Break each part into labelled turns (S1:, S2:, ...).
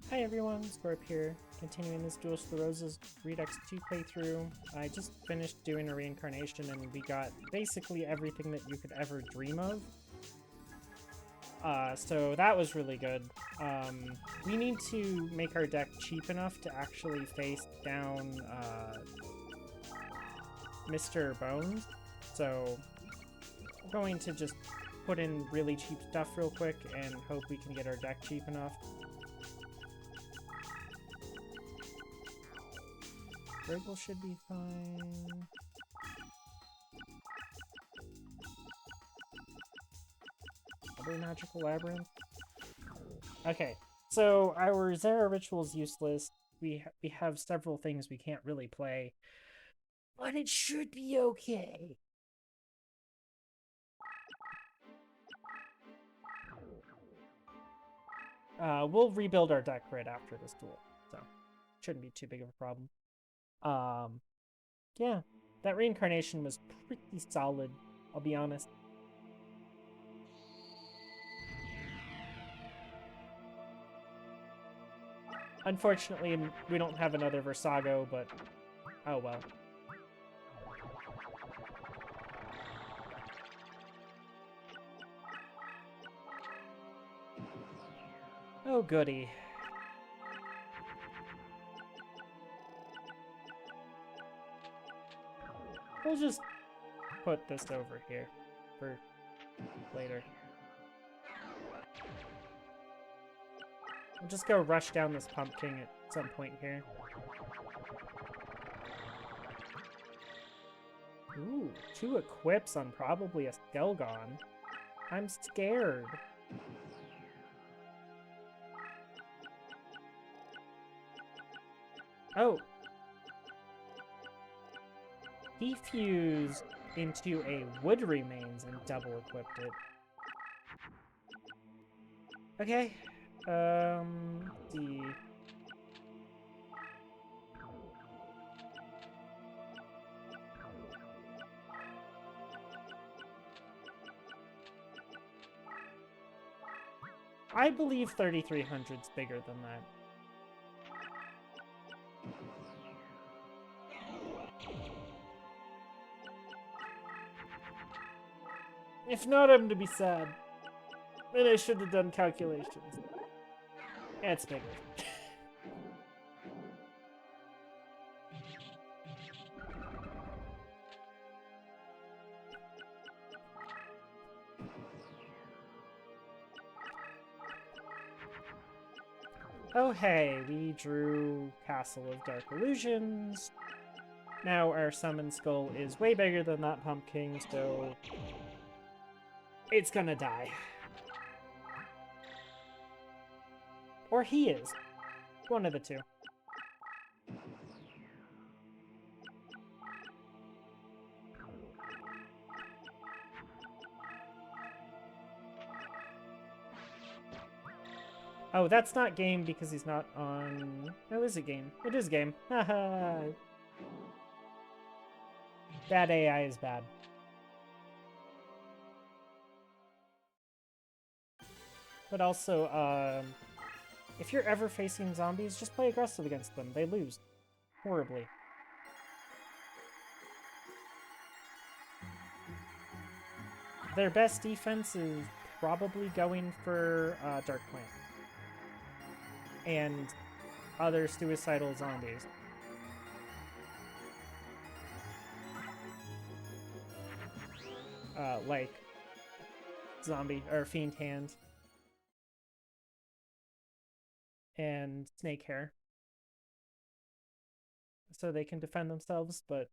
S1: Hi everyone, Scorp here, continuing this Duelist the Roses Redux 2 playthrough. I just finished doing a reincarnation and we got basically everything that you could ever dream of. So that was really good. We need to make our deck cheap enough to actually face down Mr. Bones. So I'm going to just put in really cheap stuff real quick and hope we can get our deck cheap enough. Virgil should be fine. Other magical labyrinth. Okay, so our Zera ritual is useless. We have several things we can't really play, but it should be okay. We'll rebuild our deck right after this duel, so shouldn't be too big of a problem. Yeah, that reincarnation was pretty solid, I'll be honest. Unfortunately, we don't have another Versago, but oh well. Oh goody. We'll just put this over here for later. We'll just go rush down this pumpkin at some point here. Ooh, 2 equips on probably a Skelgon. I'm scared. Oh. He fused into a Wood Remains and double equipped it. Okay. Let's see. I believe 3,300's bigger than that. If not, I'm to be sad. Then I should have done calculations. Yeah, it's bigger. Oh hey, we drew Castle of Dark Illusions. Now our Summon Skull is way bigger than that pumpkin, so it's gonna die. Or he is. One of the two. Oh, that's not game because he's not on... No, is it game? It is game. Haha. Bad AI is bad. But also, if you're ever facing zombies, just play aggressive against them. They lose. Horribly. Their best defense is probably going for Dark Plant. And other suicidal zombies. Like zombie or fiend hand and snake hair, so they can defend themselves. But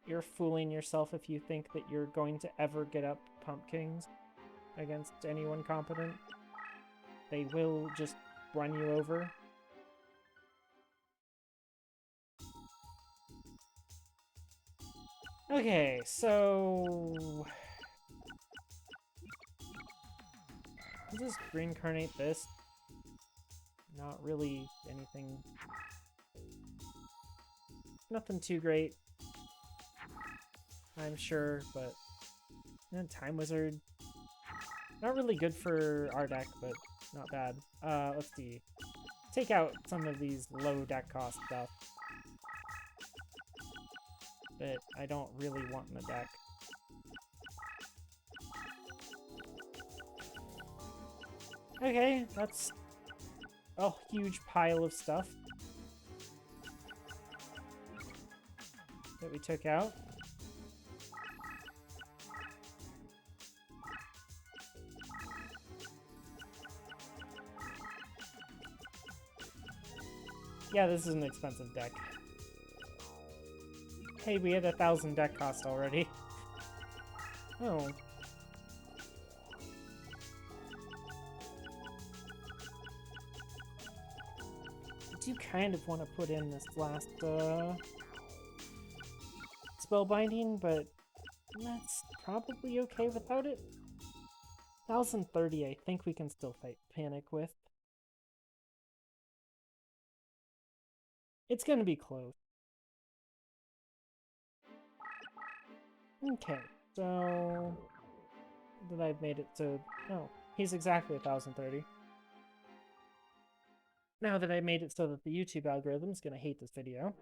S1: you're fooling yourself if you think that you're going to ever get up pumpkins against anyone competent. They will just run you over. Okay, so I'll just reincarnate this. Not really anything. Nothing too great, I'm sure, but Time Wizard. Not really good for our deck, but not bad. Let's see. Take out some of these low deck cost stuff that I don't really want in the deck. Okay, that's a huge pile of stuff that we took out. Yeah, this is an expensive deck. Hey, we had 1,000 deck cost already. Oh. I do kind of want to put in this last spellbinding, but that's probably okay without it. 1,030, I think we can still fight Panic with. It's gonna be close. Okay, so that I've made it so... Oh, he's exactly 1,030. Now that I made it so that the YouTube algorithm is gonna hate this video.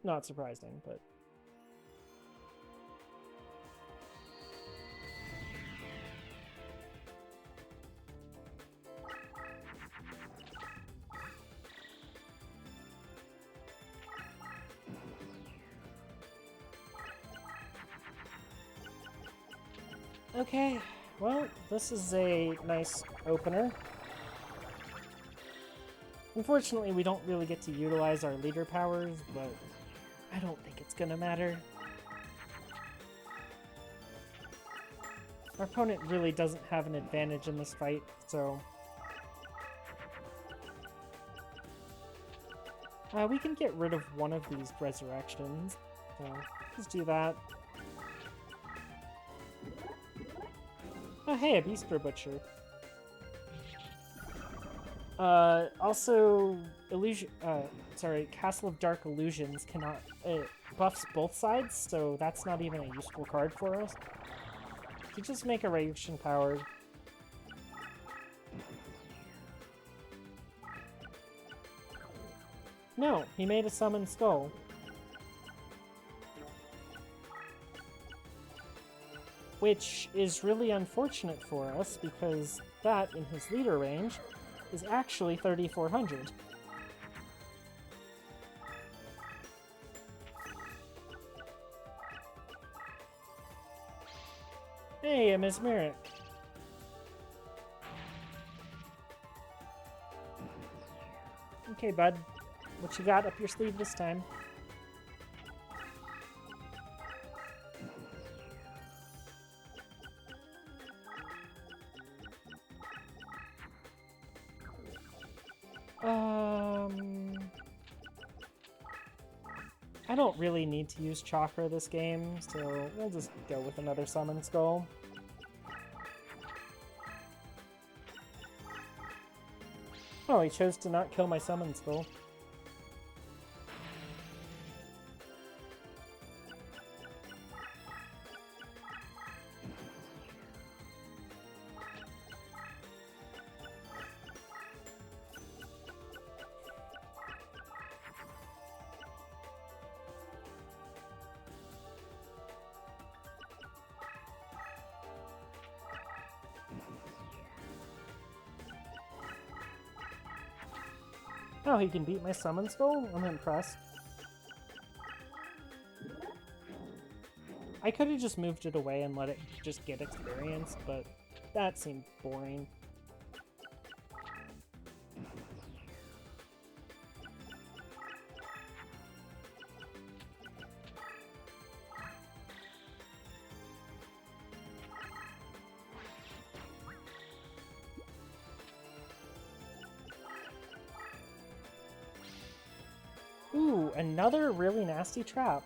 S1: Not surprising, but... Okay, well, this is a nice opener. Unfortunately, we don't really get to utilize our leader powers, but I don't think it's gonna matter. Our opponent really doesn't have an advantage in this fight, so... we can get rid of one of these resurrections, so let's do that. Oh hey, a Beastro Butcher. Also, Castle of Dark Illusions cannot, buffs both sides, so that's not even a useful card for us. You just make a reaction powered. No, he made a summon skull. Which is really unfortunate for us, because that, in his leader range, is actually 3,400. Hey, a Mesmeric. Okay, bud. What you got up your sleeve this time? I don't really need to use Chakra this game, so we'll just go with another Summon Skull. Oh, he chose to not kill my Summon Skull. Oh, he can beat my Summon Skull? I'm impressed. I could have just moved it away and let it just get experience, but that seemed boring. Ooh, another really nasty trap.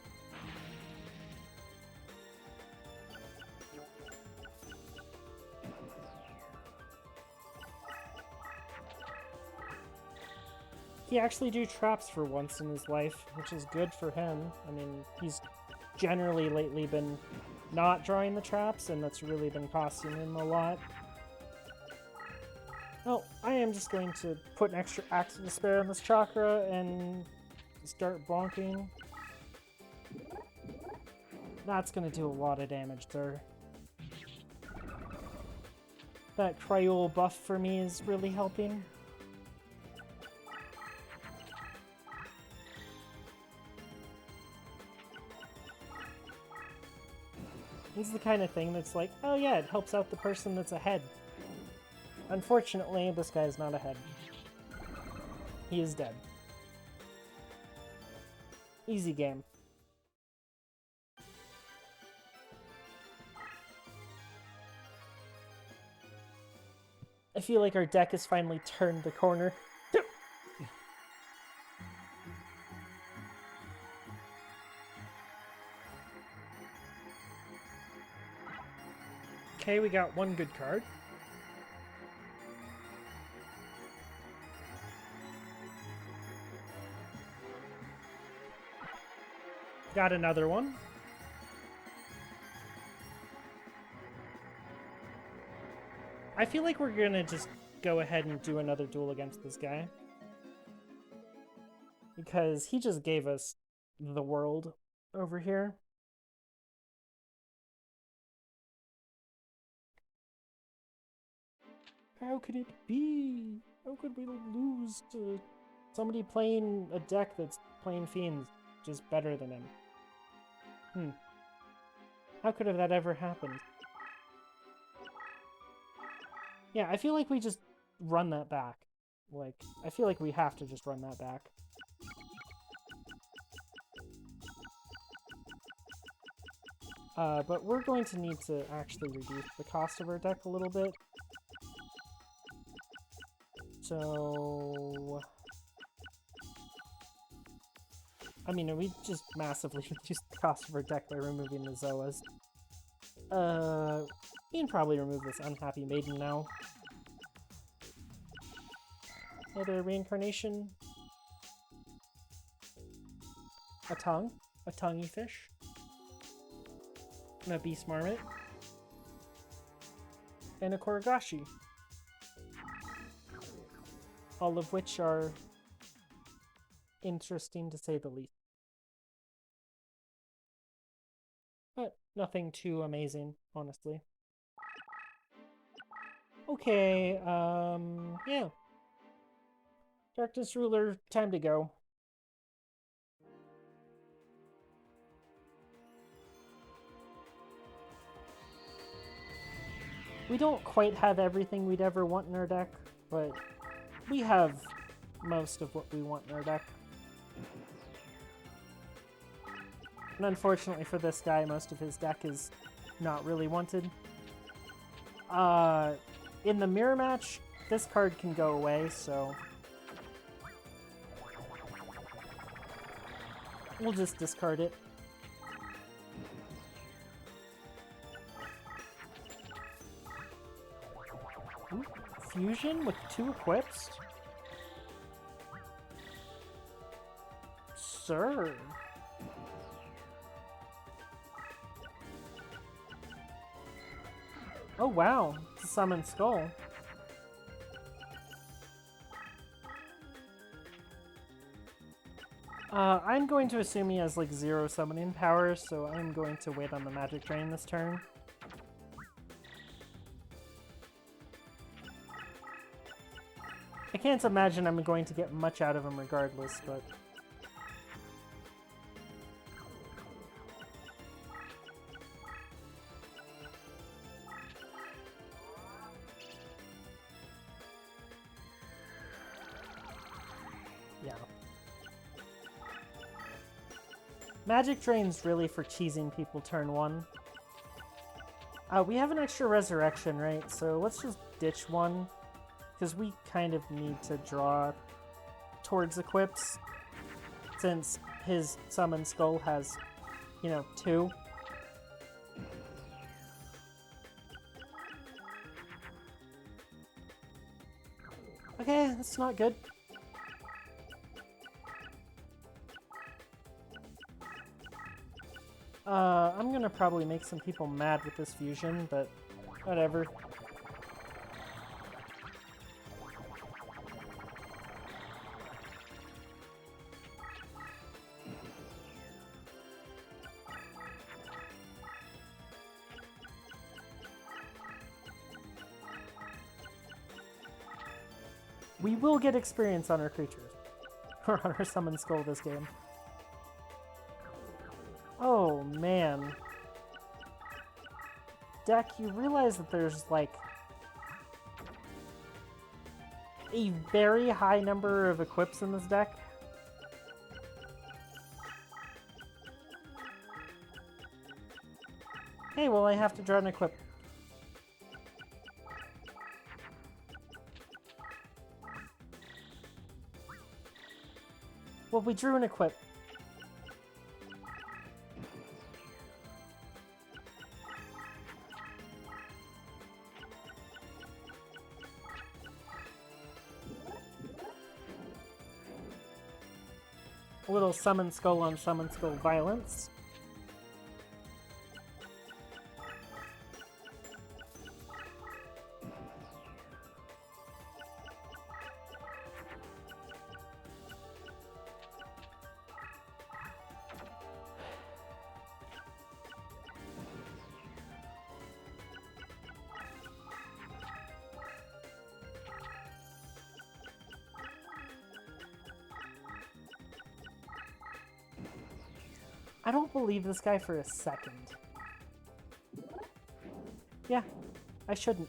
S1: He actually do traps for once in his life, which is good for him. I mean, he's generally lately been not drawing the traps, and that's really been costing him a lot. Oh, I am just going to put an extra Axe of Despair on this chakra and start bonking. That's gonna do a lot of damage there. That Cryol buff for me is really helping. This is the kind of thing that's like, oh yeah, it helps out the person that's ahead. Unfortunately, this guy is not ahead. He is dead. Easy game. I feel like our deck has finally turned the corner. Okay, we got one good card. Got another one. I feel like we're gonna just go ahead and do another duel against this guy. Because he just gave us the world over here. How could it be? How could we lose to somebody playing a deck that's playing Fiends just better than him? How could have that ever happened? Yeah, I feel like we just run that back. Like, I feel like we have to just run that back. But we're going to need to actually reduce the cost of our deck a little bit. So... I mean, we just massively reduced the cost of our deck by removing the Zoas. We can probably remove this Unhappy Maiden now. Another reincarnation. A tongue. A tonguey fish. And a Beast Marmot. And a Koragashi. All of which are interesting to say the least. But nothing too amazing, honestly. Okay, yeah. Darkness Ruler, time to go. We don't quite have everything we'd ever want in our deck, but we have most of what we want in our deck. And unfortunately for this guy, most of his deck is not really wanted. In the mirror match, this card can go away, so we'll just discard it. Ooh, fusion with 2 equips? Sir. Oh wow, it's a Summon Skull. I'm going to assume he has like 0 summoning power, so I'm going to wait on the Magic Drain this turn. I can't imagine I'm going to get much out of him regardless, but... yeah. Magic Drain's really for cheesing people turn 1. We have an extra Resurrection, right? So let's just ditch 1. Because we kind of need to draw towards equips. Since his Summon Skull has, you know, 2. Okay, that's not good. I'm gonna probably make some people mad with this fusion, but whatever. We will get experience on our creatures. Or on our summon skull this game. Oh, man. Deck, you realize that there's, like, a very high number of equips in this deck? Okay, well, I have to draw an equip. Well, we drew an equip. A little summon skull on summon skull violence. I don't believe this guy for a second. Yeah, I shouldn't.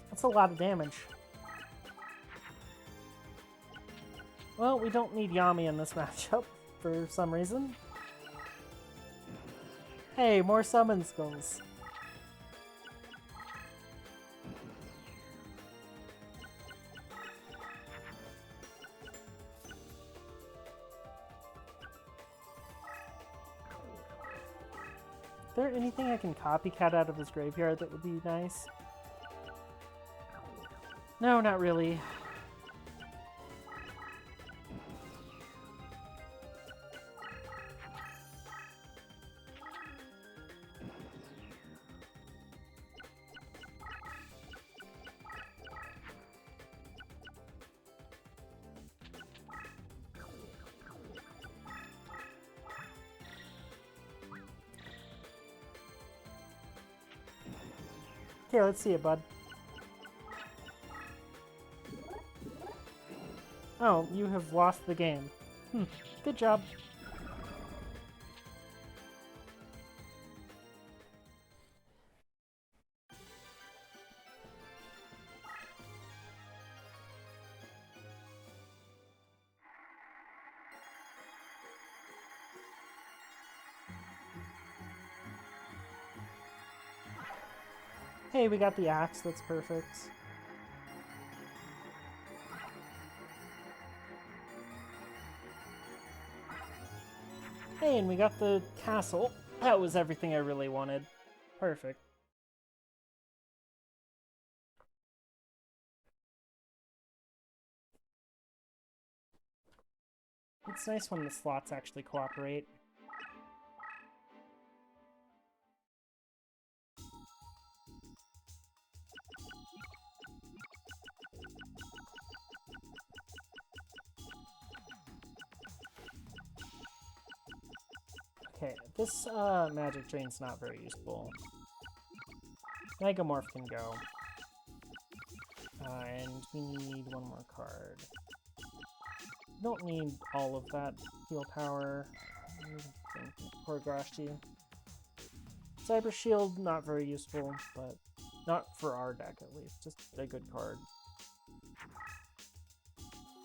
S1: That's a lot of damage. Well, we don't need Yami in this matchup for some reason. Hey, more summon skulls. Is there anything I can copycat out of his graveyard that would be nice? No, not really. Is Okay, let's see it, bud. Oh, you have lost the game. Good job. Hey, we got the axe, that's perfect. Hey, and we got the castle. That was everything I really wanted. Perfect. It's nice when the slots actually cooperate. Okay, this magic drain's not very useful. Megamorph can go. And we need one more card. Don't need all of that heal power. Poor Grashti. Cyber Shield, not very useful, but not for our deck at least. Just a good card.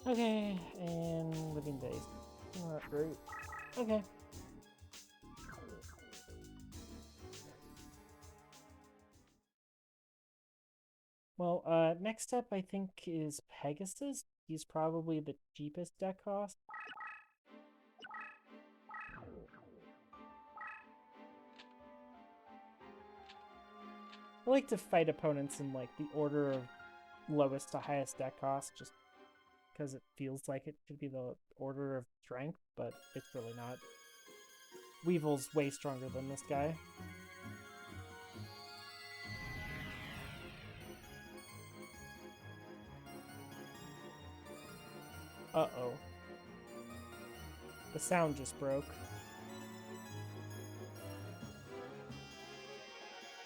S1: Okay, and Living Days. Not great. Okay. Well, next up I think is Pegasus. He's probably the cheapest deck cost. I like to fight opponents in like the order of lowest to highest deck cost, just because it feels like it should be the order of strength, but it's really not. Weevil's way stronger than this guy. Uh-oh. The sound just broke.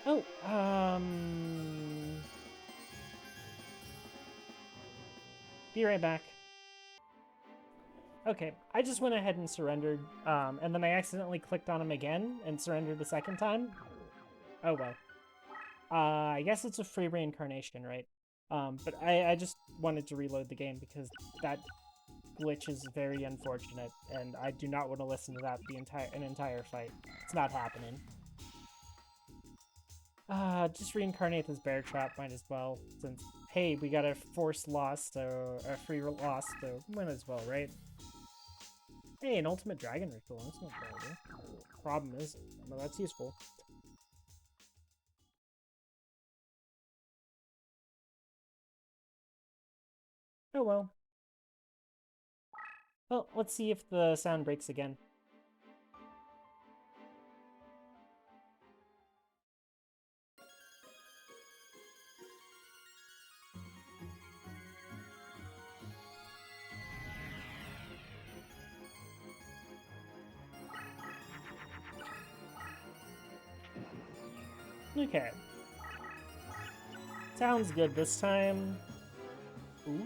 S1: Oh, Be right back. Okay, I just went ahead and surrendered, and then I accidentally clicked on him again and surrendered the second time. Oh well. I guess it's a free reincarnation, right? But I just wanted to reload the game because that glitch is very unfortunate, and I do not want to listen to that an entire fight. It's not happening. Just reincarnate this bear trap, might as well, since, hey, we got a forced loss, so, a free loss, so might as well, right? Hey, an ultimate dragon ritual, that's not bad. Problem is, well, that's useful. Oh well. Well, let's see if the sound breaks again. Okay. Sounds good this time. Ooh.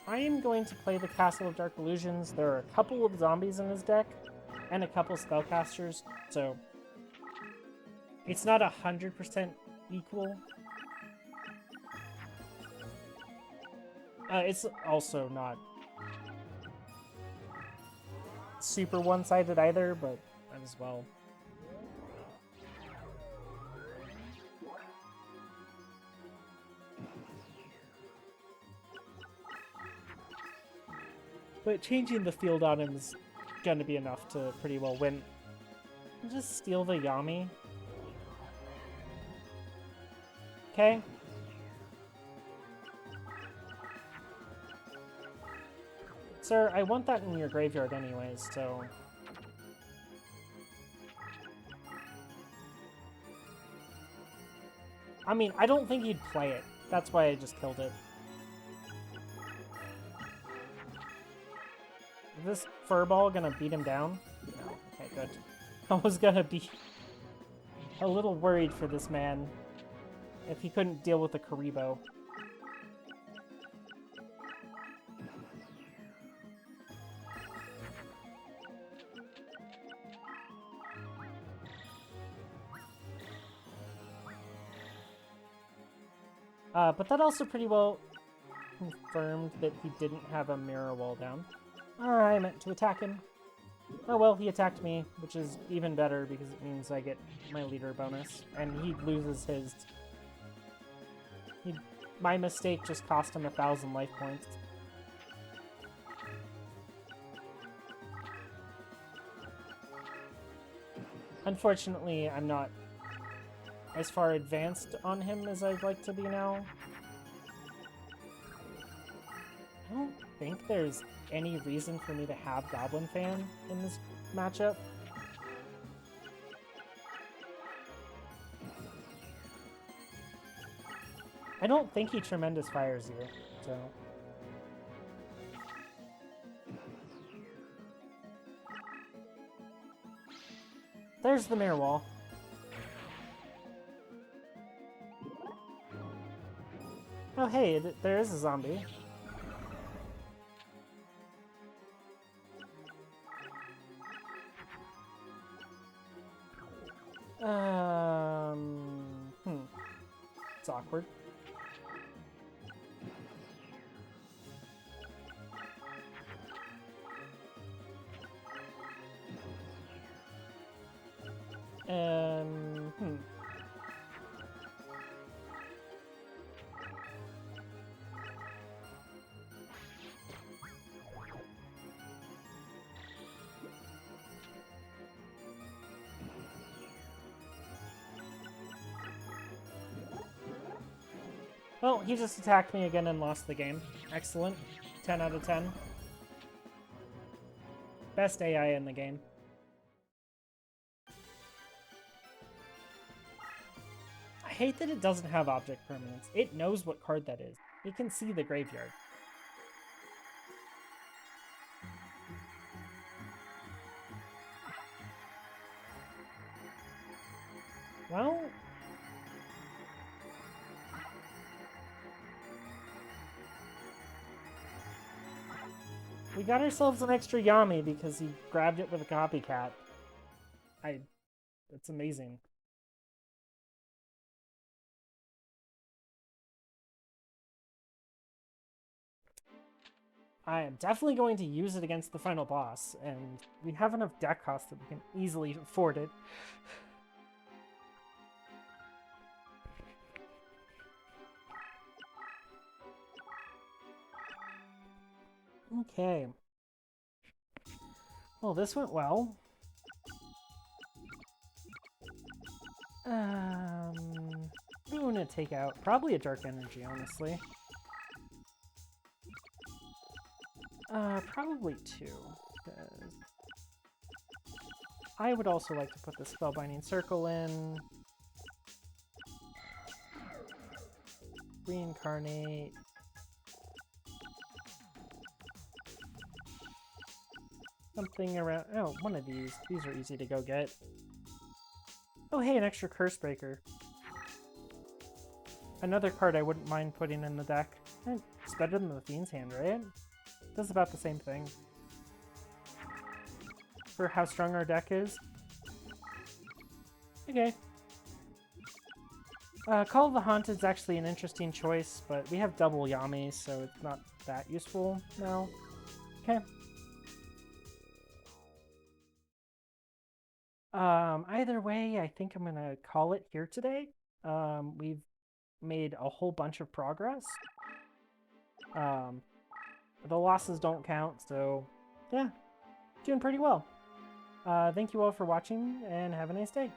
S1: I am going to play the Castle of Dark Illusions. There are a couple of zombies in his deck, and a couple spellcasters, so it's not 100% equal. It's also not super one-sided either, but might as well. But changing the field on him is gonna be enough to pretty well win. I'll just steal the Yami. Okay. Sir, I want that in your graveyard anyways, so... I mean, I don't think he'd play it. That's why I just killed it. Is this furball gonna beat him down? No. Okay, good. I was gonna be a little worried for this man if he couldn't deal with the Karibo. But that also pretty well confirmed that he didn't have a mirror wall down. I meant to attack him. Oh well, he attacked me, which is even better because it means I get my leader bonus, and he loses his. My mistake just cost him 1,000 life points. Unfortunately, I'm not as far advanced on him as I'd like to be now. I don't think there's any reason for me to have Goblin Fan in this matchup. I don't think he Tremendous Fires you, so... There's the mirror wall. Oh hey, there is a zombie. It's awkward. Well, he just attacked me again and lost the game. Excellent. 10 out of 10. Best AI in the game. I hate that it doesn't have object permanence. It knows what card that is. It can see the graveyard. Well... We got ourselves an extra Yami because he grabbed it with a copycat. That's amazing. I am definitely going to use it against the final boss, and we have enough deck cost that we can easily afford it. Okay. Well, this went well. What do we want to take out? Probably a Dark Energy, honestly. Probably 2. Because I would also like to put the Spellbinding Circle in. Reincarnate. Something around... Oh, one of these. These are easy to go get. Oh, hey, an extra Curse Breaker. Another card I wouldn't mind putting in the deck. It's better than the Fiend's Hand, right? Does about the same thing. For how strong our deck is. Okay. Call of the Haunted is actually an interesting choice, but we have double Yami, so it's not that useful now. Okay. Either way, I think I'm gonna call it here today. We've made a whole bunch of progress. The losses don't count, so yeah, doing pretty well. Thank you all for watching, and have a nice day.